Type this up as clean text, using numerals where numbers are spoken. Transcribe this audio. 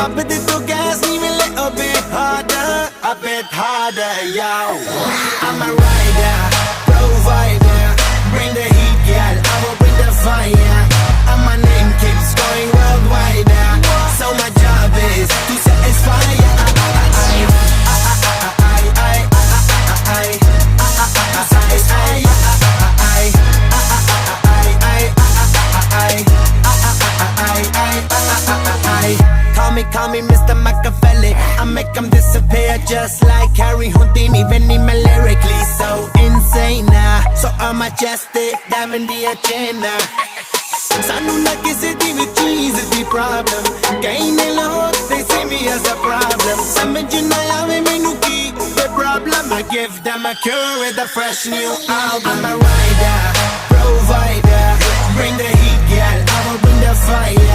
Drop it to gas, even a little bit harder, a bit harder, yo. I'm a rider, provider, bring the heat, girl, I will bring the fire. And my name keeps going worldwide, so my job is to satisfy ya. Call me Mr. Machiavelli. I make them disappear just like Harry Houdini. Benny me lyrically so insane. So I'm majestic, diamond the agenda. Sanu na kisi di with cheese is the problem. Kain nila they see me as a problem. Samajh na aave mainu ki the problem. I give them a cure with a fresh new album. I'm a rider, provider, bring the heat, girl, I will bring the fire.